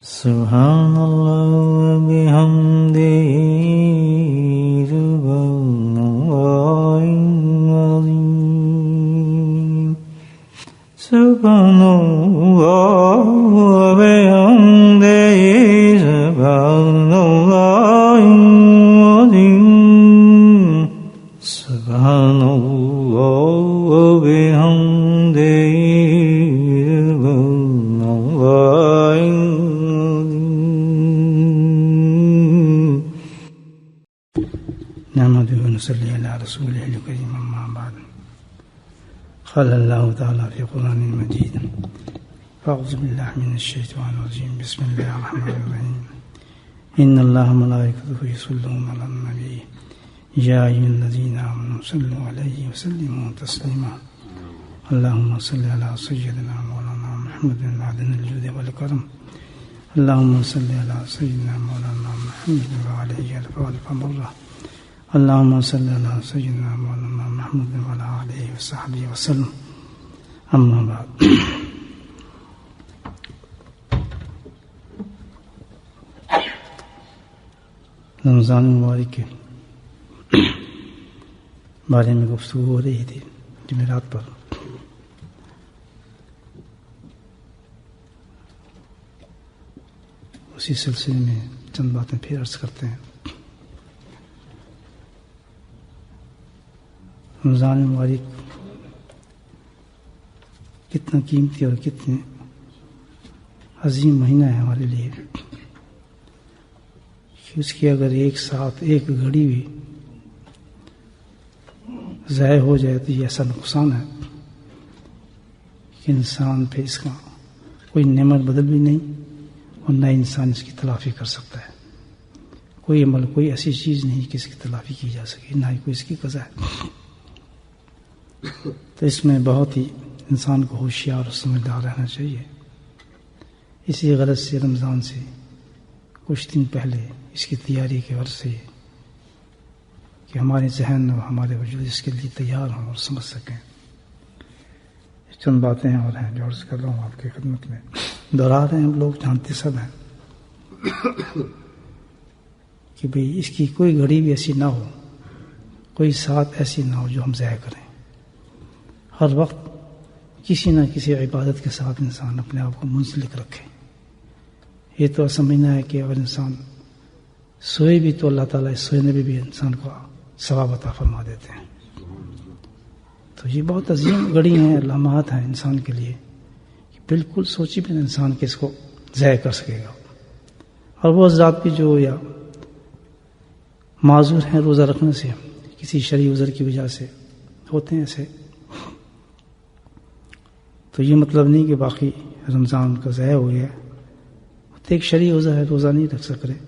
سبحان اللہ وبحمدہ سبحان اللہ العظیم سبحان اللہ وبحمدہ سبحان اللہ العظیم سبحان اللہ وبحمدہ صلی علی رسول الکریم اما بعد قال اللہ تعالی فی قرآن مجید اعوذ باللہ من الشیطان الرجیم بسم اللہ الرحمن الرحیم ان اللہ ملائکتہ یصلون علی النبی یا ایھا الذین آمنوا صلوا علیہ وسلموا تسلیما اللہم صل علی سیدنا مولانا محمد معدن الجود والکرم اللہم صل علی سیدنا مولانا محمد وعلیہ الف مرہ اللهم صل على سيدنا مولانا محمد وعلى آله وصحبه وسلم اما بعد رمضان مبارک کے بارے میں گفتگو ہو رہی تھی جمعرات پر. اسی سلسلے میں چند باتیں پھر عرض کرتے ہیں. رمضان مبارک کتنا قیمتی اور کتنے عظیم مہینہ ہے ہمارے لیے کہ اس کی اگر ایک ساتھ ایک گھڑی بھی ضائع ہو جائے تو یہ ایسا نقصان ہے کہ انسان پہ اس کا کوئی نعمت بدل بھی نہیں اور نہ انسان اس کی تلافی کر سکتا ہے. کوئی عمل کوئی ایسی چیز نہیں کہ اس کی تلافی کی جا سکے، نہ ہی کوئی اس کی قضا ہے. تو اس میں بہت ہی انسان کو ہوشیار اور سمجھدار رہنا چاہیے. اسی غرض سے رمضان سے کچھ دن پہلے اس کی تیاری کے غرض سے کہ ہمارے ذہن اور ہمارے وجود اس کے لیے تیار ہوں اور سمجھ سکیں. چند باتیں اور ہیں جو عرض کر رہا ہوں آپ کی خدمت میں. دہرا رہے ہیں ہم لوگ، جانتے سب ہیں کہ بھئی اس کی کوئی گھڑی بھی ایسی نہ ہو، کوئی ساتھ ایسی نہ ہو جو ہم ضائع کریں. ہر وقت کسی نہ کسی عبادت کے ساتھ انسان اپنے آپ کو منسلک رکھے. یہ تو سمجھنا ہے کہ اگر انسان سوئے بھی تو اللہ تعالیٰ اس سونے میں بھی انسان کو ثواب عطا فرما دیتے ہیں. تو یہ بہت عظیم گھڑی ہیں، علامات ہیں انسان کے لیے کہ بالکل سوچی بھی نہ انسان کہ اس کو ضائع کر سکے گا. اور وہ حضرات بھی جو یا معذور ہیں روزہ رکھنے سے، کسی شرعی عذر کی وجہ سے ہوتے ہیں ایسے، تو یہ مطلب نہیں کہ باقی رمضان کا ضائع ہو گیا. ایک شرعی عذر ہے، روزہ نہیں رکھ سک رہے،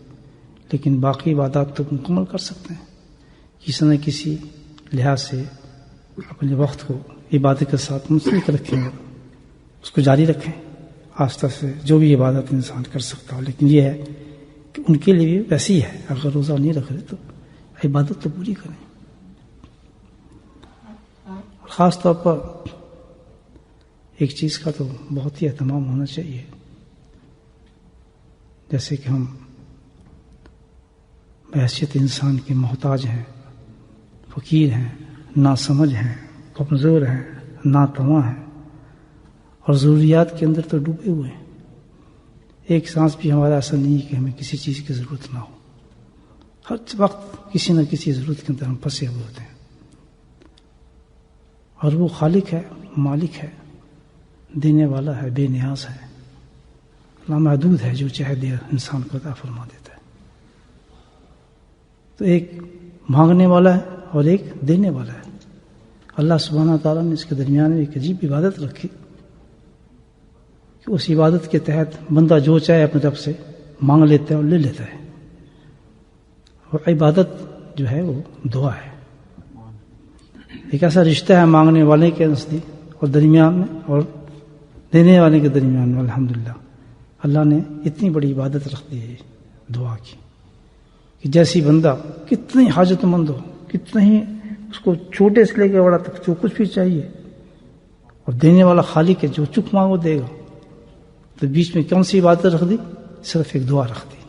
لیکن باقی عبادات تو مکمل کر سکتے ہیں. کسی نہ کسی لحاظ سے اپنے وقت کو عبادت کے ساتھ منسلک رکھیں، اس کو جاری رکھیں آہستہ سے، جو بھی عبادت انسان کر سکتا ہو. لیکن یہ ہے کہ ان کے لیے بھی ویسی ہے، اگر روزہ نہیں رکھ رہے تو عبادت تو پوری کریں. خاص طور پر ایک چیز کا تو بہت ہی اہتمام ہونا چاہیے، جیسے کہ ہم بحیثیت انسان کے محتاج ہیں، فقیر ہیں، ناسمجھ ہیں، کمزور ہیں، ناتواں ہیں، اور ضروریات کے اندر تو ڈوبے ہوئے ہیں. ایک سانس بھی ہمارا ایسا نہیں ہے کہ ہمیں کسی چیز کی ضرورت نہ ہو. ہر وقت کسی نہ کسی ضرورت کے اندر ہم پھنسے ہوئے ہوتے ہیں. اور وہ خالق ہے، مالک ہے، دینے والا ہے، بے نیاز ہے، لامحدود ہے، جو چاہے دے انسان کو عطا فرما دیتا ہے. تو ایک مانگنے والا ہے اور ایک دینے والا ہے. اللہ سبحانہ تعالیٰ نے اس کے درمیان میں ایک عجیب عبادت رکھی کہ اس عبادت کے تحت بندہ جو چاہے اپنے رب سے مانگ لیتا ہے اور لے لیتا ہے. اور عبادت جو ہے وہ دعا ہے. ایک ایسا رشتہ ہے مانگنے والے کے نزدیک اور درمیان میں اور دینے والے کے درمیان میں. الحمدللہ اللہ نے اتنی بڑی عبادت رکھ دی ہے دعا کی کہ جیسی بندہ کتنی حاجت مند ہو، کتنا ہی اس کو چھوٹے سے لے کے بڑا تک جو کچھ بھی چاہیے، اور دینے والا خالق ہے جو چک مانگو دے گا. تو بیچ میں کون سی عبادت رکھ دی؟ صرف ایک دعا رکھ دی،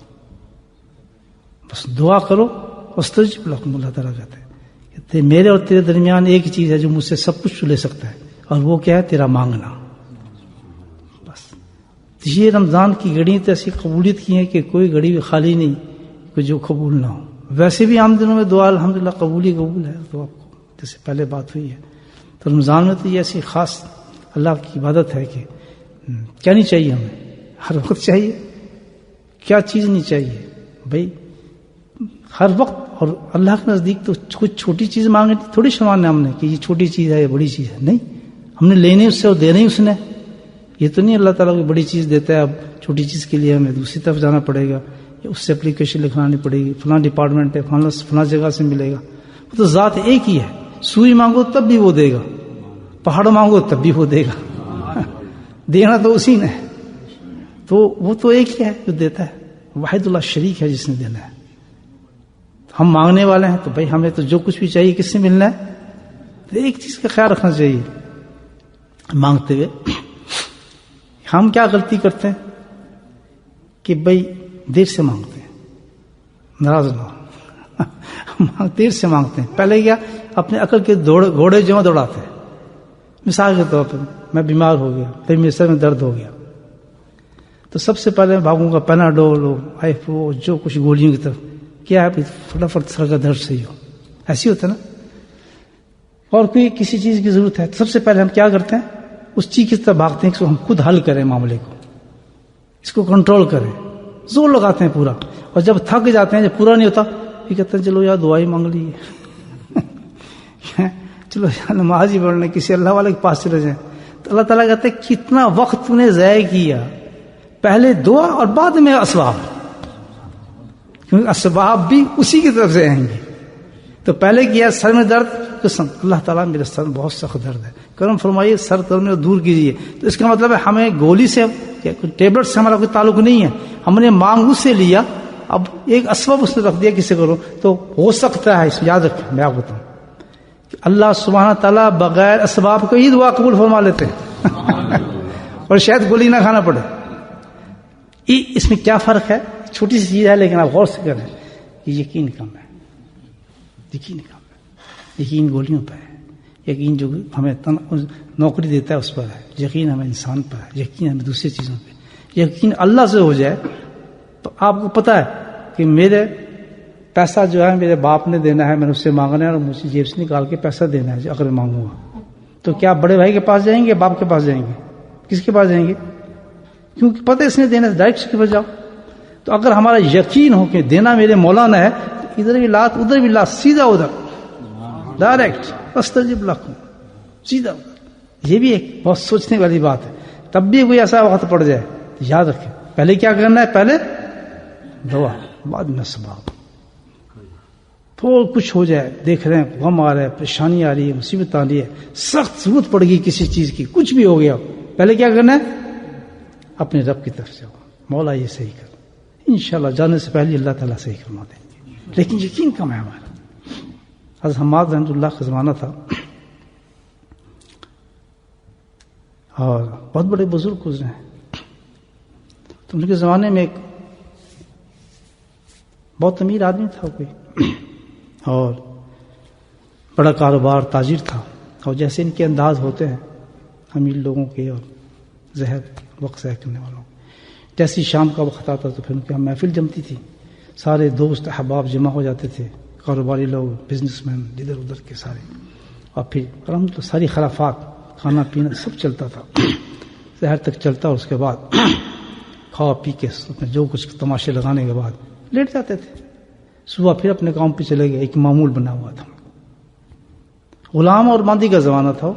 بس دعا کرو واستجب لکم، اللہ تعالیٰ کہتے ہیں میرے اور تیرے درمیان ایک چیز ہے جو مجھ سے سب کچھ لے سکتا ہے، اور وہ کیا ہے؟ تیرا مانگنا۔ بس یہ رمضان کی گھڑی تو ایسی قبولیت کی ہے کہ کوئی گھڑی بھی خالی نہیں کہ جو قبول نہ ہو۔ ویسے بھی عام دنوں میں دعا الحمدللہ قبول ہے، تو آپ کو جیسے پہلے بات ہوئی ہے، تو رمضان میں تو یہ ایسی خاص اللہ کی عبادت ہے کہ کیا نہیں چاہیے ہمیں، ہر وقت چاہیے، کیا چیز نہیں چاہیے بھائی، ہر وقت۔ اور اللہ کے نزدیک تو کچھ چھوٹی چیز مانگنی تھوڑی سامان ہے ہم نے کہ یہ چھوٹی چیز ہے یہ بڑی چیز ہے، نہیں، ہم نے لینی اس سے اور دینا ہی اس نے۔ یہ تو نہیں اللہ تعالیٰ کوئی بڑی چیز دیتا ہے اب چھوٹی چیز کے لیے ہمیں دوسری طرف جانا پڑے گا، اس سے اپلیکیشن لکھوانی پڑے گی، فلاں ڈپارٹمنٹ ہے، فلاں جگہ سے ملے گا۔ وہ تو ذات ایک ہی ہے، سوئی مانگو تب بھی وہ دے گا، پہاڑ مانگو تب بھی وہ دے گا، دینا تو اسی نے، تو وہ تو ایک ہی ہے جو دیتا ہے، واحد اللہ شریک ہے جس نے دینا ہے۔ ہم مانگنے والے ہیں تو بھائی ہمیں تو جو کچھ بھی چاہیے کس سے ملنا ہے؟ تو ایک چیز کا خیال رکھنا چاہیے مانگتے ہوئے، ہم کیا غلطی کرتے ہیں کہ بھائی دیر سے مانگتے ہیں، ناراض نہ ہو، دیر سے مانگتے ہیں۔ پہلے کیا اپنے عقل کے گھوڑے جو دوڑاتے ہیں، مثال کے طور پر میں بیمار ہو گیا، پھر میرے سر میں درد ہو گیا، تو سب سے پہلے میں بھاگوں گا پیناڈول آئیفو جو کچھ گولیوں کی طرف، کیا ہے فٹافٹ سر کا درد صحیح ہو، ایسی ہوتا ہے نا۔ اور کوئی کسی چیز کی ضرورت ہے تو سب سے پہلے ہم کیا کرتے ہیں؟ اس چیز کی طرف بھاگتے ہیں کہ ہم خود حل کریں معاملے کو، اس کو کنٹرول کریں، زور لگاتے ہیں پورا، اور جب تھک جاتے ہیں جب پورا نہیں ہوتا پھر کہتے ہیں چلو یار دعائی مانگ لی ہے چلو یار نماز ہی پڑھ لیں، کسی اللہ والے کے پاس چلے جائیں۔ تو اللہ تعالیٰ کہتے ہیں کتنا وقت تو نے ضائع کیا، پہلے دعا اور بعد میں اسباب، کیونکہ اسباب بھی اسی کی طرف سے آئیں گے۔ تو پہلے کیا سر میں درد، قسم اللہ تعالیٰ میرے سر میں بہت سخت درد ہے، کرم فرمائیے سر میں دور کیجیے۔ تو اس کا مطلب ہے ہمیں گولی سے ٹیبلٹ سے ہمارا کوئی تعلق نہیں ہے، ہم نے مانگ اس سے لیا، اب ایک اسباب اس نے رکھ دیا کسی کرو تو ہو سکتا ہے۔ اس یاد رکھیں، میں آپ بتاؤں کہ اللہ سبحانہ تعالیٰ بغیر اسباب کو ہی دعا قبول فرما لیتے ہیں اور شاید گولی نہ کھانا پڑے۔ اس میں کیا فرق ہے؟ چھوٹی سی چیز ہے لیکن آپ غور سے کریں، یہ یقین کم ہے، یقین کم ہے، یقین گولیوں پہ ہے، یقین جو ہمیں نوکری دیتا ہے اس پر ہے، یقین ہمیں انسان پر ہے، یقین ہمیں دوسری چیزوں پہ، یقین اللہ سے ہو جائے تو آپ کو پتا ہے کہ میرے پیسہ جو ہے میرے باپ نے دینا ہے، میں نے اس سے مانگنا ہے اور مجھے جیب سے نکال کے پیسہ دینا ہے، اگر مانگوں گا تو کیا بڑے بھائی کے پاس جائیں گے، باپ کے پاس جائیں گے، کس کے پاس جائیں گے؟ کیونکہ پتہ اس نے دینا ہے، ڈائریکٹ کے پاس جاؤ۔ تو اگر ہمارا یقین ہو کہ دینا میرے مولانا ہے تو ادھر بھی لات ادھر بھی لات، سیدھا ادھر ڈائریکٹ استجب لکم، سیدھا ادھر۔ یہ بھی ایک بہت سوچنے والی بات ہے۔ تب بھی کوئی ایسا وقت پڑ جائے تو یاد رکھیں پہلے کیا کرنا ہے، پہلے دعا بعد میں اسباب۔ تھوڑا کچھ ہو جائے، دیکھ رہے ہیں غم آ رہا ہے، پریشانی آ رہی ہے، مصیبت آ رہی ہے، سخت ضرورت پڑ گئی کسی چیز کی، کچھ بھی ہو گیا، پہلے کیا کرنا ہے؟ اپنے رب کی طرف جاؤ، مولا یہ صحیح کر، انشاءاللہ جانے سے پہلے اللہ تعالیٰ صحیح کروا دیں گے۔ لیکن یقین کم ہے ہمارا۔ حضرت حماد رحمۃ اللہ کا زمانہ تھا اور بہت بڑے بزرگ گزرے ہیں، تو ان کے زمانے میں ایک بہت امیر آدمی تھا کوئی، اور بڑا کاروبار، تاجر تھا، اور جیسے ان کے انداز ہوتے ہیں امیر لوگوں کے اور زہر وقت ضائع کرنے والوں، جیسی شام کا وقت آتا تو پھر ان کی محفل جمتی تھی، سارے دوست احباب جمع ہو جاتے تھے، کاروباری لوگ، بزنس مین ادھر ادھر کے سارے، اور پھر الحمدللہ ساری خرافات، کھانا پینا سب چلتا تھا، زہر تک چلتا، اور اس کے بعد کھا پی کے جو کچھ تماشے لگانے کے بعد لیٹ جاتے تھے، صبح پھر اپنے کام پہ چلے گئے۔ ایک معمول بنا ہوا تھا، غلام اور باندی کا زمانہ تھا،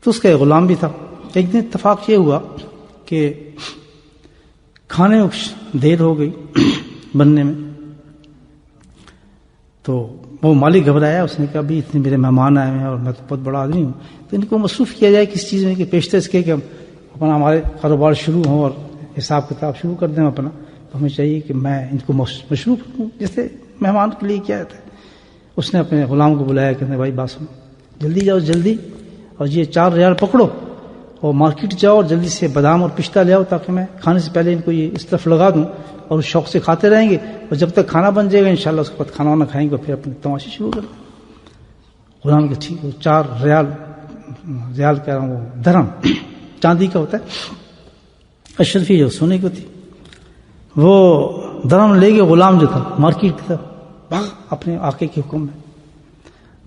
تو اس کا ایک غلام بھی تھا۔ ایک دن اتفاق یہ ہوا کہ کھانے دیر ہو گئی بننے میں، تو وہ مالک گھبرایا، اس نے کہا بھی اتنے میرے مہمان آئے ہیں اور میں تو بہت بڑا آدمی ہوں، تو ان کو مصروف کیا جائے کس چیز میں کہ پیشتر اس کے کہ اپنا ہمارے کاروبار شروع ہوں اور حساب کتاب شروع کر دیں اپنا، تو ہمیں چاہیے کہ میں ان کو مصروف رکھوں جیسے مہمان کے لیے کیا ہے۔ اس نے اپنے غلام کو بلایا، کہتے بھائی بات سنو، جلدی جاؤ جلدی، اور یہ 4 ریال پکڑو اور مارکیٹ جاؤ اور جلدی سے بادام اور پستہ لے آؤ تاکہ میں کھانے سے پہلے ان کو یہ اس طرف لگا دوں، اور اس شوق سے کھاتے رہیں گے، اور جب تک کھانا بن جائے گا انشاءاللہ اس کے بعد کھانا وانا کھائیں گے اور پھر اپنے تماشے شروع کر دیں۔ غلام کے ٹھیک، وہ 4 ریال کہہ رہا ہوں، وہ درہم چاندی کا ہوتا ہے، اشرفی جو سونے کی ہوتی، وہ درہم لے کے غلام جو تھا مارکیٹ کی طرف بھاگ اپنے آقے کے حکم میں۔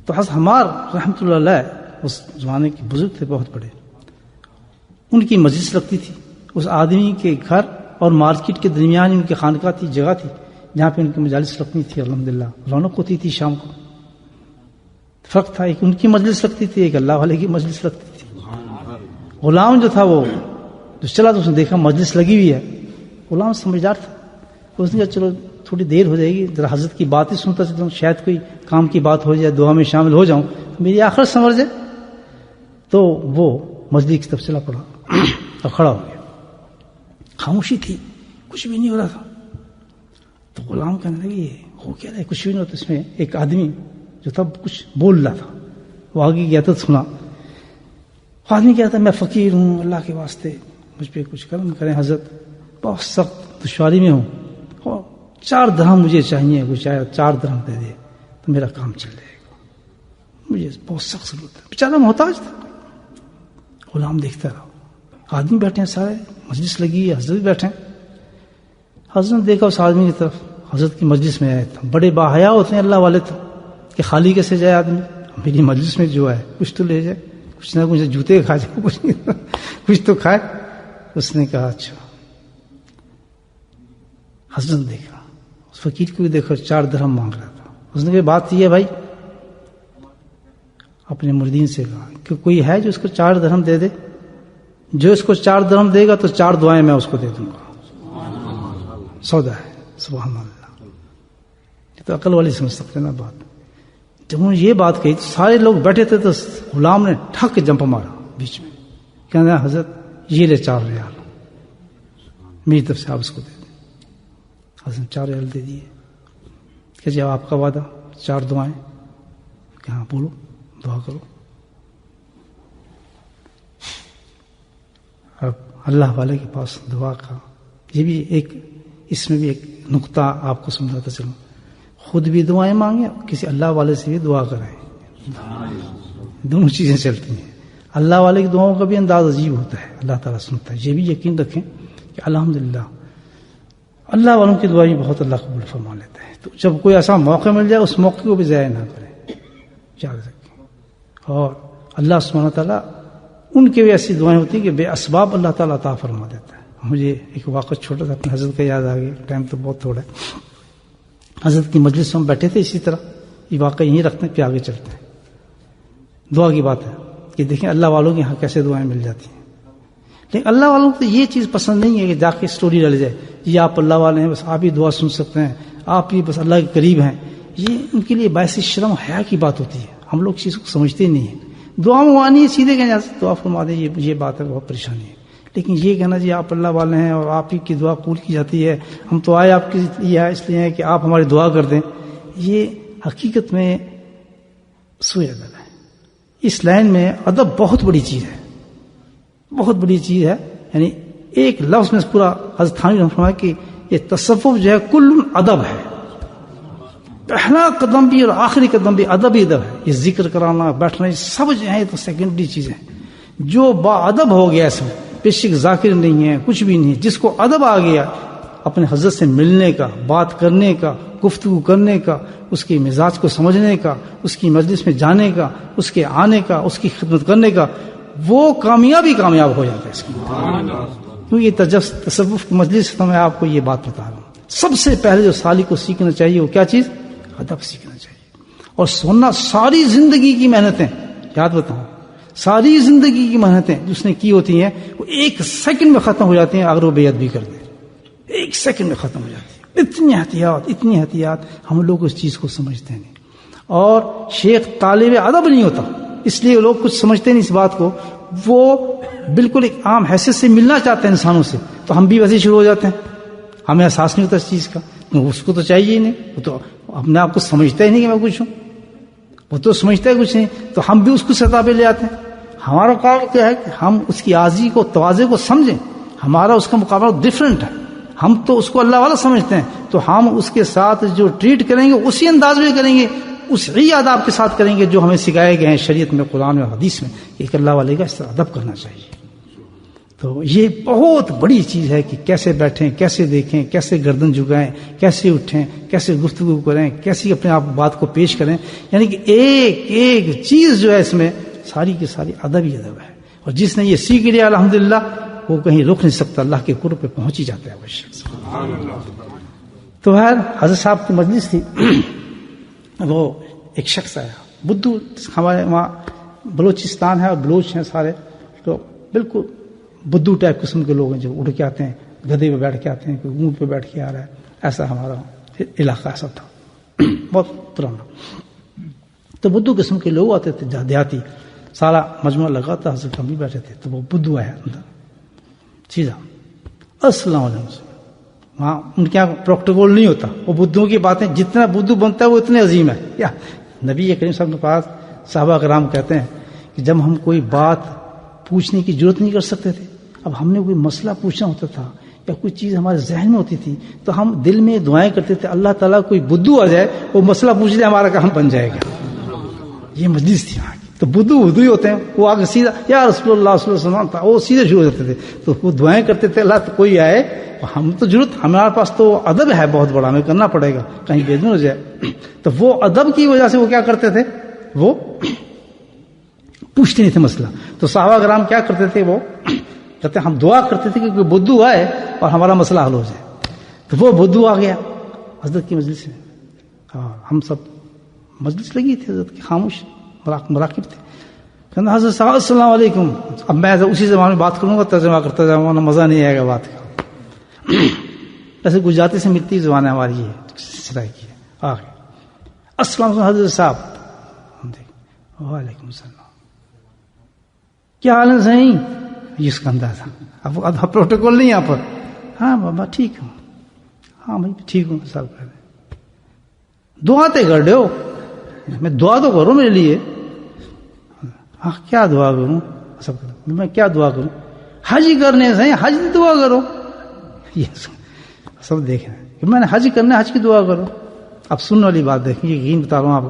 تو حضرت حمار رحمۃ اللہ علیہ اس زمانے کے بزرگ تھے بہت بڑے، ان کی مجلس لگتی تھی اس آدمی کے گھر اور مارکیٹ کے درمیان ان کی خانقاہ تھی، جگہ تھی جہاں پہ ان کی مجالس لگتی تھی، الحمدللہ رونق ہوتی تھی شام کو۔ فرق تھا، ایک ان کی مجلس لگتی تھی، ایک اللہ والے کی مجلس لگتی تھی۔ غلام جو تھا وہ جو چلا تو اس نے دیکھا مجلس لگی ہوئی ہے، غلام سمجھدار تھا، اس نے کہا چلو تھوڑی دیر ہو جائے گی، ذرا حضرت کی بات ہی سنتا چلتا ہوں، شاید کوئی کام کی بات ہو جائے، دعا میں شامل ہو جاؤں، میری آخرت سنور جائے۔ تو وہ مسجد کی طرف چلا پڑا اور کھڑا ہو گیا، خاموشی تھی، کچھ بھی نہیں ہو رہا تھا۔ تو غلام کہنے لگے یہ ہو کیا رہا ہے، کچھ بھی نہیں ہوتا۔ اس میں ایک آدمی جو تھا کچھ بول رہا تھا، وہ آگے گیا تو سنا، آدمی کہتا تھا میں فقیر ہوں، اللہ کے واسطے مجھ پہ کچھ کرم کریں حضرت، بہت سخت دشواری میں ہوں، اور 4 درہم مجھے چاہیے، کوئی چاہے 4 درہم دے دے تو میرا کام چل جائے گا، مجھے بہت سخت ضرورت ہے۔ بیچارہ محتاج تھا۔ غلام دیکھتا رہا، آدمی بیٹھے ہیں سارے، مجلس لگی ہے، حضرت بیٹھے ہیں۔ حضرت نے دیکھا اس آدمی کی طرف، حضرت کی مجلس میں آئے تھے، بڑے باحیا ہوتے ہیں اللہ والے تو، کہ خالی کیسے جائے آدمی، میری مجلس میں جو ہے کچھ تو لے جائے، کچھ نہ کچھ جوتے کھا جائے، کچھ تو کھائے۔ اس نے کہا اچھا۔ حضرت نے دیکھا، اس فقیر کو بھی دیکھا، 4 درہم مانگ رہا تھا۔ اس نے کہا بات یہ ہے بھائی، اپنے مردین سے کہا کہ کوئی ہے جو اس کو 4 درہم دے دے، جو اس کو 4 درہم دے گا تو 4 دعائیں میں اس کو دے دوں گا۔ سودا ہے، سبحان اللہ، یہ تو عقل والی سمجھ سکتے نا بات۔ جب انہوں نے یہ بات کہی تو سارے لوگ بیٹھے تھے، تو غلام نے ٹھک جمپ مارا بیچ میں، کہنا حضرت یہ لے 4 ریال میری طرف سے، آپ اس کو دے دیں۔ حضرت نے 4 ریال دے دیے، کہ جب آپ کا وعدہ 4 دعائیں، کہ ہاں بولو، دعا کرو۔ اب اللہ والے کے پاس دعا کا یہ بھی ایک، اس میں بھی ایک نقطہ آپ کو سمجھاتا چلوں، خود بھی دعائیں مانگیں، کسی اللہ والے سے بھی دعا کریں، دونوں چیزیں چلتی ہیں۔ اللہ والے کی دعاؤں کا بھی انداز عجیب ہوتا ہے، اللہ تعالیٰ سنتا ہے۔ یہ بھی یقین رکھیں کہ الحمدللہ اللہ والوں کی دعائیں بہت اللہ قبول فرما لیتا ہے۔ تو جب کوئی ایسا موقع مل جائے اس موقع کو بھی ضائع نہ کریں، یاد رکھیں۔ اور اللہ سبحانہ تعالیٰ ان کے بھی ایسی دعائیں ہوتی ہیں کہ بے اسباب اللہ تعالیٰ عطا فرما دیتا ہے۔ مجھے ایک واقعہ چھوٹا سا اپنے حضرت کا یاد آ گیا، ٹائم تو بہت تھوڑا ہے۔ حضرت کی مجلس میں بیٹھے تھے، اسی طرح یہ واقعہ یہیں رکھتے ہیں، پھر آگے چلتے ہیں۔ دعا کی بات ہے کہ دیکھیں اللہ والوں کے یہاں کیسے دعائیں مل جاتی ہیں، لیکن اللہ والوں کو یہ چیز پسند نہیں ہے کہ جا کے اسٹوری ڈال جائے، یہ آپ اللہ والے ہیں، بس آپ ہی دعا سن سکتے ہیں، آپ ہی بس اللہ کے قریب ہیں۔ یہ ان کے لیے باعث شرم حیا کی بات ہوتی ہے، ہم لوگ چیز کو سمجھتے ہی نہیں ہیں۔ دعا منگوانی ہے، سیدھے کہیں دعا فرما دیں، یہ بات ہے، بہت پریشانی ہے۔ لیکن یہ کہنا جی آپ اللہ والے ہیں اور آپ ہی کی دعا قبول کی جاتی ہے، ہم تو آئے آپ کے لیے اس لیے ہیں کہ آپ ہماری دعا کر دیں، یہ حقیقت میں سوء ادب ہے۔ اس لائن میں ادب بہت بڑی چیز ہے، بہت بڑی چیز ہے۔ یعنی ایک لفظ میں پورا حضرت تھانوی رحمۃ اللہ کہ یہ تصوف جو ہے کل ادب ہے، پہلا قدم بھی اور آخری قدم بھی ادب ہی ادب ہے۔ یہ ذکر کرانا، بیٹھنا، یہ سب جو ہے تو سیکنڈری چیزیں ہیں۔ جو با ادب ہو گیا اس میں، پیشک ذاکر نہیں ہے، کچھ بھی نہیں ہے، جس کو ادب آ گیا اپنے حضرت سے ملنے کا، بات کرنے کا، گفتگو کرنے کا، اس کے مزاج کو سمجھنے کا، اس کی مجلس میں جانے کا، اس کے آنے کا، اس کی خدمت کرنے کا، وہ کامیاب ہو جاتا ہے اس کی۔ کیونکہ تصوف کی مجلس تو میں آپ کو یہ بات بتا رہا ہوں، سب سے پہلے جو سالک کو سیکھنا چاہیے وہ کیا چیز؟ ادب سیکھنا چاہیے۔ اور سننا، ساری زندگی کی محنتیں، یاد بتاؤں، ساری زندگی کی محنتیں جس نے کی ہوتی ہیں وہ 1 سیکنڈ میں ختم ہو جاتی ہیں اگر وہ بے ادبی کر دیں، 1 سیکنڈ میں ختم ہو جاتی ہے۔ اتنی احتیاط ہم لوگ اس چیز کو سمجھتے نہیں۔ اور شیخ طالب ادب نہیں ہوتا، اس لیے لوگ کچھ سمجھتے نہیں اس بات کو، وہ بالکل ایک عام حیثیت سے ملنا چاہتے ہیں انسانوں سے، تو ہم بھی ویسے شروع ہو جاتے ہیں، ہمیں احساس نہیں ہوتا اس چیز کا، اس کو تو چاہیے ہی نہیں، وہ تو اپنے آپ کو سمجھتا ہی نہیں کہ میں کچھ ہوں، وہ تو سمجھتا ہے کچھ نہیں، تو ہم بھی اس کو سطح پہ لے آتے ہیں۔ ہمارا کام کیا ہے کہ ہم اس کی عاجزی کو تواضع کو سمجھیں. ہمارا اس کا مقابلہ ڈفرینٹ ہے. ہم تو اس کو اللہ والا سمجھتے ہیں, تو ہم اس کے ساتھ جو ٹریٹ کریں گے اسی انداز میں کریں گے, اسی آداب کے ساتھ کریں گے جو ہمیں سکھائے گئے ہیں شریعت میں, قرآن میں, حدیث میں, کہ ایک اللہ والے کا اس طرح ادب کرنا چاہیے. تو یہ بہت بڑی چیز ہے کہ کیسے بیٹھیں, کیسے دیکھیں, کیسے گردن جھکائیں, کیسے اٹھیں, کیسے گفتگو کریں, کیسی اپنے آپ بات کو پیش کریں. یعنی کہ ایک ایک چیز جو ہے اس میں ساری کی ساری ادب ہی ادب ہے. اور جس نے یہ سیکھ لیا الحمدللہ وہ کہیں رک نہیں سکتا, اللہ کے قرب پہ پہنچ ہی جاتا ہے وہ شخص. تو خیر حضرت صاحب کی مجلس تھی, وہ ایک شخص آیا بدھو, ہمارے وہاں بلوچستان ہے اور بلوچ ہیں سارے, تو بالکل بدھو ٹائپ قسم کے لوگ ہیں جو اڑ کے آتے ہیں, گدھے پہ بیٹھ کے آتے ہیں, کوئی اونٹ پہ بیٹھ کے آ رہا ہے. ایسا ہمارا علاقہ ایسا تھا بہت پرانا. تو بدھو قسم کے لوگ آتے تھے دیہاتی, سارا مجموعہ لگا تھا, حضرت ہم بھی بیٹھے تھے. تو وہ بدھو آیا اندر سیدھا السلام علیکم. وہاں ان کے یہاں پروٹوکول نہیں ہوتا, وہ بدھوں کی باتیں جتنا بدھو بنتا ہے وہ اتنے عظیم ہے. یا نبی کریم صاحب کے پاس صحابہ کرام کہتے ہیں کہ جب ہم کوئی بات پوچھنے کی ضرورت نہیں کر سکتے تھے, اب ہم نے کوئی مسئلہ پوچھنا ہوتا تھا یا کوئی چیز ہمارے ذہن میں ہوتی تھی, تو ہم دل میں دعائیں کرتے تھے اللہ تعالیٰ کوئی بدھو آ جائے, وہ مسئلہ پوچھ لے, ہمارا کام بن جائے گا. یہ مجلس تھی وہاں کی. تو بدھو ہی ہوتے ہیں, وہ آگے سیدھا یا رسول اللہ صلی اللہ علیہ وسلم تھا, وہ سیدھے شروع ہوتے تھے. تو وہ دعائیں کرتے تھے اللہ تو کوئی آئے, ہم تو ضرورت, ہمارے پاس تو ادب ہے بہت بڑا, ہمیں کرنا پڑے گا کہیں بے دین ہو جائے. تو وہ ادب کی وجہ سے وہ کیا کرتے تھے, وہ پوچھتے نہیں تھے مسئلہ. تو صحابہ کرام کیا کرتے تھے, وہ کہتے ہم دعا کرتے تھے کہ کوئی بدھو آئے اور ہمارا مسئلہ حل ہو جائے. تو وہ بدھو آ گیا حضرت کی مجلس میں, ہم سب مجلس لگی تھی, حضرت کی خاموش مراقب تھے. کہنا حضرت صاحب السلام علیکم. اب میں اسی زبان میں بات کروں گا, ترجمہ کرتا جاؤں گا, مزہ نہیں آئے گا بات کا. ایسے گجراتی سے ملتی زبان ہے ہماری, یہ سرائی کی ہے. السلام علیکم حضرت صاحب. وعلیکم السلام, کیا حال ہے صحیح. یہ اس کا انداز تھا. اب پروٹوکول نہیں یہاں پر. ہاں بابا ٹھیک ہوں, ہاں بھائی ٹھیک ہوں صاحب. کہہ رہے دعا تے کر دو, میں دعا تو کروں میرے لیے. ہاں کیا دعا کروں, سب میں کیا دعا کروں, حج کرنے سے حج کی دعا کرو. یہ سب دیکھ رہے ہیں کہ میں نے حج کرنا ہے, حج کی دعا کرو. اب سننے والی بات دیکھیں, یقین بتا رہا ہوں آپ.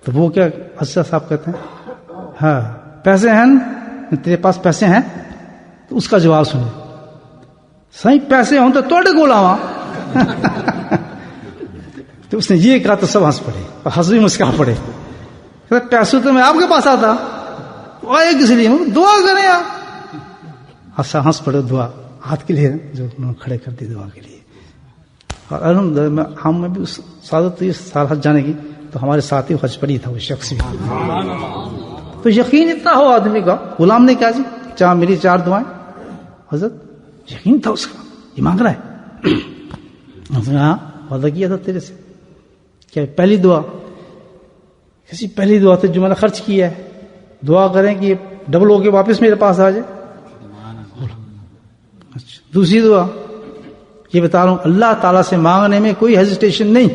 تو وہ کیا حضرت صاحب کہتے ہیں, ہاں پیسے ہیں تیرے پاس, پیسے ہیں. تو اس کا جواب سنیں, صحیح پیسے ہوں تو توڑے کو لاواں. تو اس نے یہ کہا تو سب ہنس پڑے اور ہنس بھی مسکرا پڑے. پیسے تو میں آپ کے پاس آتا, آئے کس لیے, دعا کریں آپ. ہنس پڑے, دعا ہاتھ کے لیے جو انہوں نے کھڑے کر دی دعا کے لیے. اور الحمدللہ ہم میں بھی سعادت ہوئی سال حج جانے کی, تو ہمارے ساتھ ہی حج پڑی تھا وہ شخص بھی. تو یقین اتنا ہو آدمی کا, غلام نے کہا جی چاہ میری 4 دعائیں. حضرت یقین تھا اس کا, یہ مانگ رہا ہے. ہاں وعدہ کیا تھا تیرے سے. کیا پہلی دعا, کسی پہلی دعا تھی جو میں نے خرچ کیا ہے, دعا کریں کہ ڈبل ہو کے واپس میرے پاس آ جائے. اچھا دوسری دعا یہ بتا رہا ہوں, اللہ تعالیٰ سے مانگنے میں کوئی ہیزیٹیشن نہیں.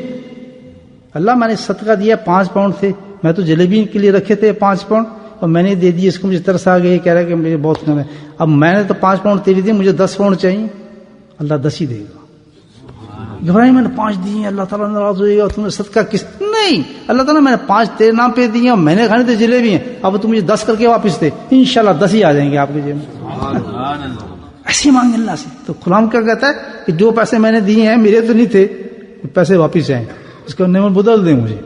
اللہ میں نے صدقہ دیا 5 پاؤنڈ تھے, میں تو جلیبی کے لیے رکھے تھے 5 پاؤنڈ, اور میں نے دے دیے, اس کو مجھے ترس آ گیا, کہہ رہا ہے کہ مجھے بہت کم ہے. اب میں نے تو 5 پاؤنڈ تیری دی, مجھے 10 پاؤنڈ چاہیے. اللہ 10 ہی دے گا. گھبرائی میں نے 5 دیے, اللہ تعالیٰ ناراض ہوئے گا, تم نے صدقہ کس, نہیں اللہ تعالیٰ میں نے 5 تیرے نام پہ دیے, اور میں نے کھانے تھے جلیبی ہیں, اب تم مجھے 10 کر کے واپس دے, انشاءاللہ 10 ہی آ جائیں گے آپ کے جیب میں. ایسے مانگ اللہ سے. تو قرآن کیا کہتا ہے کہ جو پیسے میں نے دیے ہیں میرے تو نہیں تھے, پیسے واپس جائیں, اس کا نعمت بدل دیں مجھے.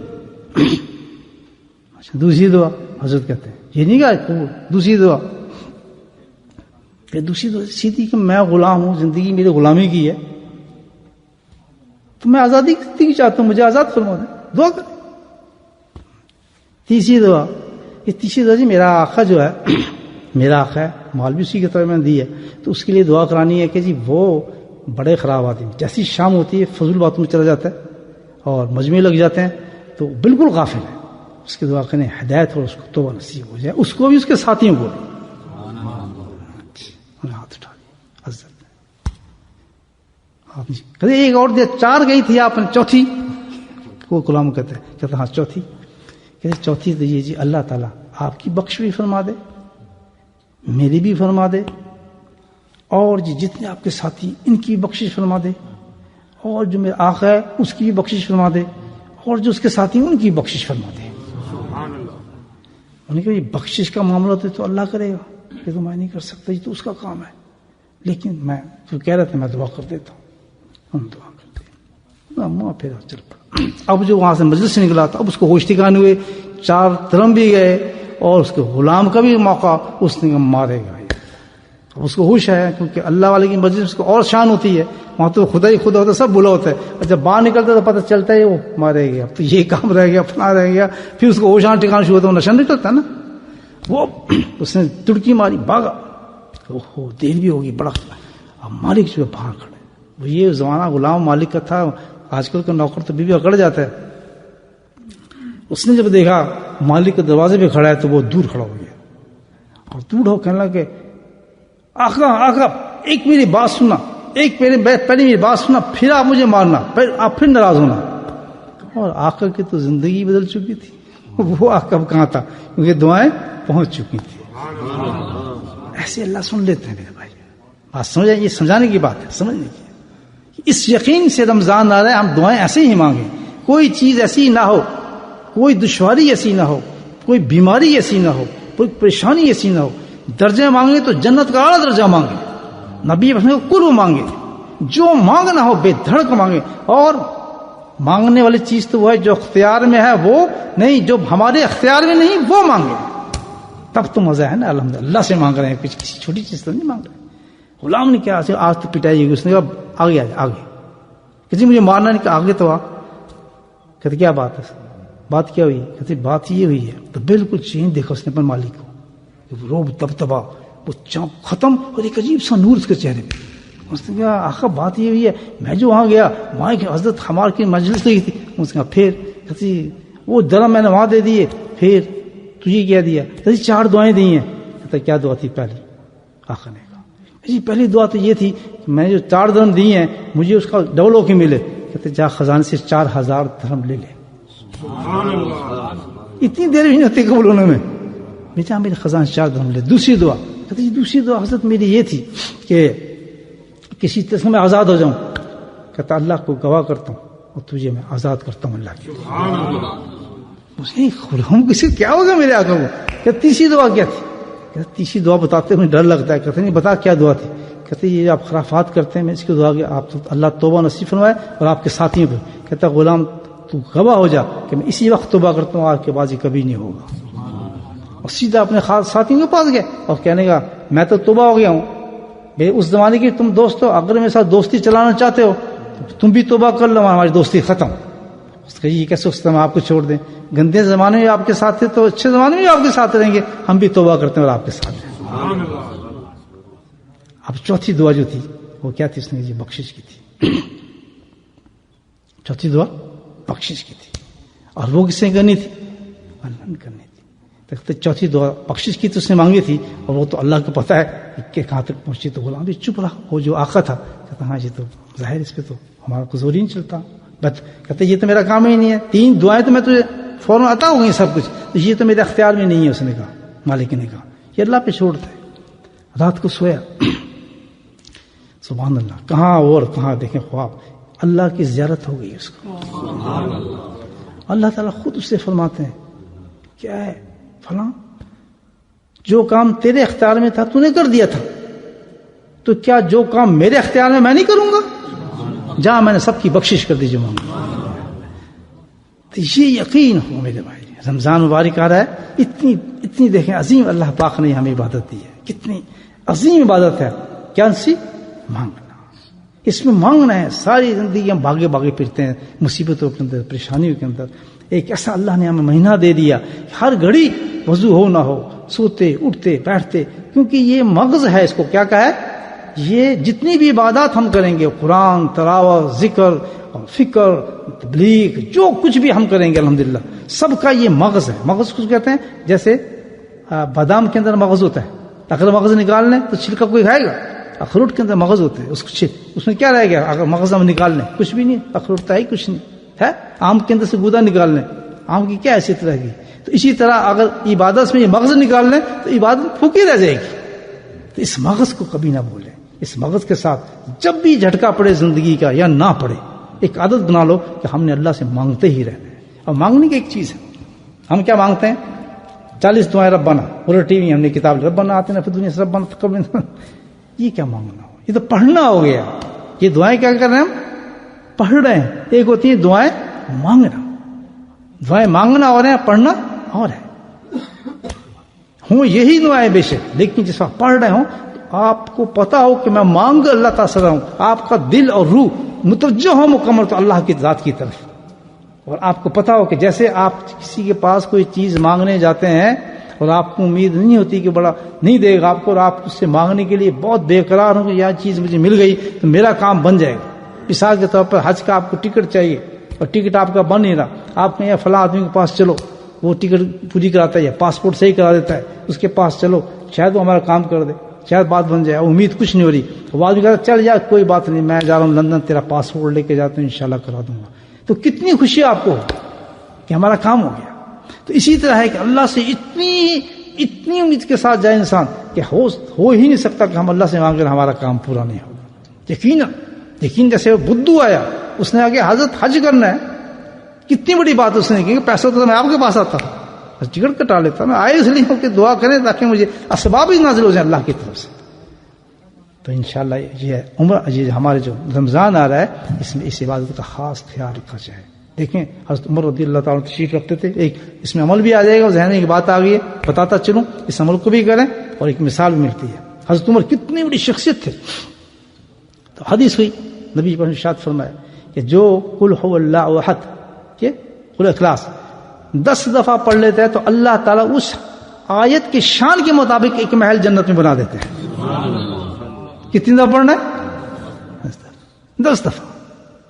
اچھا دوسری دعا حضرت کہتے ہیں, یہ نہیں کہا دوسری دعا, کہ دوسری دعا سیدھی کہ میں غلام ہوں, زندگی میری غلامی کی ہے, تو میں آزادی کی زندگی چاہتا ہوں, مجھے آزاد فرما دیں, دعا کر. تیسری دعا, یہ تیسری دعا جی میرا آقا جو ہے, میرا آقا ہے, مال بھی اسی کی طرح میں نے دی ہے, تو اس کے لیے دعا کرانی ہے کہ جی وہ بڑے خراب آدمی, جیسی شام ہوتی ہے فضول باتوں میں چلا جاتا ہے اور مجمع لگ جاتے ہیں, تو بالکل غافل ہے, اس کی دعا کریں ہدایت اور اس کو توبہ نصیب ہو جائے, اس کو بھی اس کے ساتھیوں کو بھی. ہاتھ اٹھا دیا حضرت کہتے ایک اور دیا, 4 گئی تھی آپ نے, چوتھی وہ غلام کہتے ہیں, کہتے ہاں چوتھی, کہتے چوتھی تو یہ جی اللہ تعالیٰ آپ کی بخش بھی فرما دے، میری بھی فرما دے، اور جتنے آپ کے ساتھی ان کی بھی بخشش فرما دے، اور جو میرا آقا ہے اس کی بھی بخشش فرما دے، اور جو اس کے ساتھی ہیں ان کی بخشش فرما دے۔ انہوں نے کہا یہ بخشش کا معاملہ تو اللہ کرے گا، یہ تو میں نہیں کر سکتا، یہ تو اس کا کام ہے، لیکن میں تو کہہ رہا تھا میں دعا کر دیتا ہوں۔ ہم دعا کرتے ہیں، پھر چل پڑا۔ اب جو وہاں سے مجلس سے نکلا تھا، اب اس کو ہوش ٹھکانے ہوئے، 4 درم بھی گئے اور اس کے غلام کا بھی موقع، اس نے مارے گا۔ اب اس کو ہوش ہے، کیونکہ اللہ والے کی مجلس کو اور شان ہوتی ہے، وہاں تو خدا ہی خدا ہوتا ہے، سب بلا ہوتا ہے، اور جب باہر نکلتا ہے تو پتہ چلتا ہے وہ مارے گیا، تو یہ کام رہ گیا، فلاں رہ گیا، پھر اس کو ہوشان ٹھکانا شروع ہوتا ہے، وہ نشہ نکلتا ہے نا، وہ اس نے تڑکی ماری، بھاگا، دیر بھی ہوگی، بڑا اب مالک جو ہے باہر کھڑے، وہ یہ زمانہ غلام مالک کا تھا، آج کل کا نوکر تو بیوی اکڑ جاتا ہے۔ اس نے جب دیکھا مالک کے دروازے پہ کھڑا ہے تو وہ دور کھڑا ہو گیا، اور دور ہو کہنے لگا کہ آقا آقا ایک میری بات سننا، ایک پہلے میری بات سننا، پھر آپ مجھے مارنا، پھر آپ پھر ناراض ہونا۔ اور آقا کی تو زندگی بدل چکی تھی، وہ آقا کہاں تھا، کیونکہ دعائیں پہنچ چکی تھی۔ ایسے اللہ سن لیتے ہیں میرے بھائی، بات سمجھیں، یہ سمجھانے کی بات ہے، سمجھنے کی۔ اس یقین سے رمضان آ رہا ہے، ہم دعائیں ایسے ہی مانگیں، کوئی چیز ایسی نہ ہو، کوئی دشواری ایسی نہ ہو، کوئی بیماری ایسی نہ ہو، کوئی پریشانی ایسی نہ ہو، درجے مانگے تو جنت کا اعلیٰ درجہ مانگے، نبی کو قرب مانگے، جو مانگنا ہو بے دھڑک مانگے، اور مانگنے والی چیز تو وہ ہے جو اختیار میں ہے وہ نہیں، جو ہمارے اختیار میں نہیں وہ مانگے، تب تو مزہ ہے نا۔ الحمدللہ اللہ سے مانگ رہے ہیں، کچھ کسی چھوٹی چیز تو نہیں مانگ رہے۔ غلام نے کیا آج تو پٹائی ہوگی، اس نے کہا آگے آگے، کسی مجھے مارنا نہیں، کہ آگے تو آ۔ کہتے کیا بات ہے، بات کیا ہوئی؟ کہتے بات یہ ہوئی ہے، تو بالکل چین دیکھا اس نے اپنے مالک کو، روب تبتبا، وہ چونک ختم، اور ایک عجیب سا نور اس کے چہرے پہ۔ اس نے کہا آقا بات یہ ہوئی ہے، میں جو وہاں گیا وہاں کی حضرت ہمار کی مجلس لگی تھی، اس نے کہا پھر؟ کہتی وہ درم میں نے وہاں دے دیے، پھر تجھے کیا دیا؟ کہتی 4 دعائیں دی ہیں۔ کہتا کیا دعا تھی پہلی؟ آقا نے کہا جی پہلی دعا تو یہ تھی کہ میں جو 4 درم دی ہیں مجھے اس کا ڈبل ہو کے ملے۔ کہتے جا خزانے سے 4000 درم لے لے۔ اتنی دیر بھی نہیں ہوتی قبول ہونے میں، بیٹا میرے خزانے سے 4 درم لے۔ دوسری دعا، کہتے جی دوسری دعا حضرت میری یہ تھی کہ کسی طرح میں آزاد ہو جاؤں۔ کہتا اللہ کو گواہ کرتا ہوں اور تجھے میں آزاد کرتا ہوں اللہ کے۔ ہم کسی کیا ہوگا میرے آقا کو؟ کہ تیسری دعا کیا تھی؟ کہتے تیسری دعا بتاتے ہوئے ڈر لگتا ہے۔ کہتے نہیں بتا کیا دعا تھی؟ کہتے یہ آپ خرافات کرتے ہیں، میں اس کی دعا آپ تو اللہ توبہ نصیب فرمائے اور آپ کے ساتھیوں پہ۔ کہتا غلام تو گواہ ہو جا کہ میں اسی وقت توبہ کرتا ہوں، آج کے بعد یہ کبھی نہیں ہوگا۔ اور سیدھا اپنے ساتھیوں کے پاس گیا اور کہنے کا میں تو توبہ ہو گیا ہوں، بھائی اس زمانے کی تم دوست ہو، اگر میرے ساتھ دوستی چلانا چاہتے ہو تو تم بھی توبہ کر لو، ہماری دوستی ختم۔ اس کا یہ کیسے ہم آپ کو چھوڑ دیں، گندے زمانے میں آپ کے ساتھ تھے تو اچھے زمانے میں آپ کے ساتھ رہیں گے، ہم بھی توبہ کرتے ہیں اور آپ کے ساتھ ہیں۔ اب چوتھی دعا جو تھی وہ کیا تھی؟ اس نے بخشش کی تھی۔ چوتھی دعا بخشش کی تھی، اور وہ کس سے کرنی تھی؟ اللہ نے کرنی تھی۔ چوتھی دعا بخشش کی تو اس نے مانگی تھی، اور وہ تو اللہ کو پتہ ہے کہ کہاں تک پہنچی۔ تو غلام بھی چپ رہا، وہ جو آقا تھا کہتا ہاں یہ تو ظاہر اس پہ تو ہمارا کوئی زور ہی نہیں چلتا، بس کہتے یہ تو میرا کام ہی نہیں ہے، 3 دعائیں تو میں تجھے فوراً عطا ہو گئی سب کچھ، تو یہ تو میرے اختیار میں نہیں ہے۔ اس نے کہا، مالک نے کہا یہ اللہ پہ چھوڑ دے۔ رات کو سویا، سبحان اللہ، کہاں اور کہاں دیکھیں خواب، اللہ کی زیارت ہو گئی اس کو۔ اللہ تعالیٰ خود اس سے فرماتے ہیں کیا ہے فلاں جو کام تیرے اختیار میں تھا تو نے کر دیا تھا، تو کیا جو کام میرے اختیار میں نہیں کروں گا؟ جہاں میں نے سب کی بخشش کر دی جو مانگا۔ تو یہ یقین ہو میرے بھائی، رمضان مبارک آ رہا ہے، اتنی دیکھیں عظیم اللہ پاک نے ہمیں عبادت دی ہے، کتنی عظیم عبادت ہے۔ کیا سی؟ مانگنا، اس میں مانگنا ہے۔ ساری زندگی ہم بھاگے پھرتے ہیں مصیبتوں کے اندر، پریشانیوں کے اندر۔ ایک ایسا اللہ نے ہمیں مہینہ دے دیا، ہر گھڑی وضو ہو نہ ہو، سوتے اٹھتے بیٹھتے، کیونکہ یہ مغز ہے، اس کو کیا کہا ہے، یہ جتنی بھی عبادات ہم کریں گے، قرآن، تلاوت، ذکر، فکر، تبلیغ، جو کچھ بھی ہم کریں گے الحمدللہ سب کا یہ مغز ہے۔ مغز کچھ کہتے ہیں جیسے بادام کے اندر مغز ہوتا ہے، اگر مغز نکال لیں تو چھلکا کوئی کھائے گا؟ اخروٹ کے اندر مغز ہوتے ہیں، اس میں کیا رہ گیا اگر مغز ہم نکال لیں؟ کچھ بھی نہیں، اخروٹ تو ہی کچھ نہیں ہے۔ آم کے اندر سے گودا نکال لیں، آم کی کیا حیثیت رہے گی؟ تو تو اسی طرح اگر عبادت میں یہ مغز نکال لیں تو عبادت پھوکی رہ جائے گی. تو اس مغز کو کبھی نہ بھولیں. اس مغز کے ساتھ جب بھی جھٹکا پڑے زندگی کا یا نہ پڑے، ایک عادت بنا لو کہ ہم نے اللہ سے مانگتے ہی رہنا ہے. اور مانگنے کی ایک چیز ہے، ہم کیا مانگتے ہیں؟ 40 دعائیں ربنا، اور ٹی وی ہم نے کتاب ربنا آتے نا پھر دنیا سے ربنا تقبل. یہ کیا مانگنا ہو؟ یہ تو پڑھنا ہو گیا. یہ دعائیں کیا کر رہے ہیں؟ ہم پڑھ رہے ہیں. ایک ہوتی ہیں دعائیں مانگنا، دعائیں مانگنا اور ہے پڑھنا اور ہے. ہوں یہی دعائیں بے شک، لیکن جس وقت پڑھ رہے ہوں آپ کو پتا ہو کہ میں مانگ اللہ تعالیٰ سے رہا ہوں، آپ کا دل اور روح متوجہ ہو مکمل تو اللہ کی ذات کی طرف. اور آپ کو پتا ہو کہ جیسے آپ کسی کے پاس کوئی چیز مانگنے جاتے ہیں اور آپ کو امید نہیں ہوتی کہ بڑا نہیں دے گا آپ کو، اور آپ اس سے مانگنے کے لیے بہت بے قرار ہوں کہ یہ چیز مجھے مل گئی تو میرا کام بن جائے گا. مثال کے طور پر حج کا آپ کو ٹکٹ چاہیے اور ٹکٹ آپ کا بن نہیں رہا، آپ کہیں فلاں آدمی کے پاس چلو، وہ ٹکٹ پوری کراتا ہے یا پاسپورٹ صحیح کرا دیتا ہے، اس کے پاس چلو شاید وہ ہمارا کام کر دے، شاید بات بن جائے. امید کچھ نہیں ہو رہی، وہ آدمی کہتا چل جا کوئی بات نہیں میں جا رہا ہوں لندن، تیرا پاسپورٹ لے کے جاتا ہوں انشاءاللہ کرا دوں گا. تو کتنی خوشی آپ کو کہ ہمارا کام ہو گیا. تو اسی طرح ہے کہ اللہ سے اتنی امید کے ساتھ جائے انسان کہ ہو ہی نہیں سکتا کہ ہم اللہ سے مانگ کر ہمارا کام پورا نہیں ہوگا. یقین جیسے بدو آیا، اس نے آگے حضرت حج کرنا ہے، کتنی بڑی بات اس نے کی کہ پیسہ تو میں آپ کے پاس آتا ہوں، ٹکٹ کٹا لیتا، میں آئے اس لیے ہوں کہ دعا کریں تاکہ مجھے اسباب ہی نازل ہو جائیں اللہ کی طرف سے. تو انشاءاللہ یہ ہمارے جو رمضان آ رہا ہے اس میں اس عبادت کا خاص خیال رکھا جائے. دیکھیں حضرت عمر رضی اللہ تعالیٰ تشریف رکھتے تھے، ایک اس میں عمل بھی آ جائے گا، ذہن میں ایک بات آ گئی ہے بتاتا چلوں، اس عمل کو بھی کریں اور ایک مثال بھی ملتی ہے. حضرت عمر کتنی بڑی شخصیت تھے. تو حدیث ہوئی نبی پر ارشاد فرمایا کہ جو قل هو اللہ احد کہ قل اخلاص 10 دفعہ پڑھ لیتے ہیں تو اللہ تعالیٰ اس آیت کے شان کے مطابق ایک محل جنت میں بنا دیتے ہیں. کتنی دفعہ پڑھنا ہے؟ 10 دفعہ،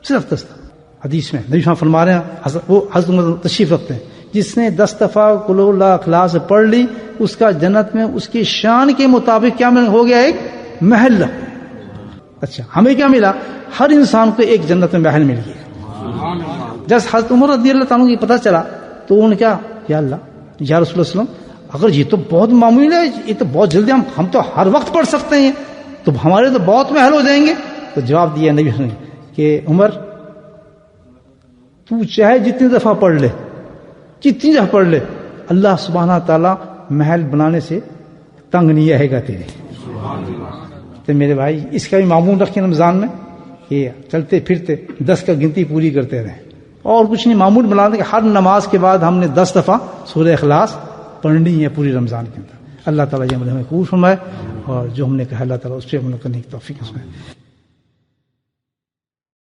صرف 10 دفعہ. حدیث میں نبی فرما رہے ہیں، وہ حضرت عمر تشریف رکھتے ہیں، جس نے 10 دفعہ قل اللہ اخلاص پڑھ لی اس کا جنت میں اس کی شان کے مطابق کیا ہو گیا؟ ایک محل. اچھا ہمیں کیا ملا؟ ہر انسان کو ایک جنت میں محل مل گیا. جب حضرت عمر رضی اللہ تعالیٰ کو پتہ چلا تو انہوں نے کیا یا اللہ یا رسول اللہ وسلم اگر یہ تو بہت معمول ہے، یہ تو بہت جلدی ہم تو ہر وقت پڑھ سکتے ہیں تو ہمارے تو بہت محل ہو جائیں گے. تو جواب دیا نبی نے کہ عمر تو چاہے جتنی دفعہ پڑھ لے، جتنی دفعہ پڑھ لے، اللہ سبحانہ تعالیٰ محل بنانے سے تنگ نہیں آئے گا تیرے. تو میرے بھائی اس کا بھی معمول رکھیں رمضان میں کہ چلتے پھرتے 10 کا گنتی پوری کرتے رہیں، اور کچھ نہیں، معمول بنا دیں کہ ہر نماز کے بعد ہم نے 10 دفعہ سورہ اخلاص پڑھنی ہے پوری رمضان کے اندر. اللہ تعالیٰ یہ عمل ہمیں قبول فرمائے اور جو ہم نے کہا اللہ تعالیٰ اس پہ عمل کرنے کی توفیق اس میں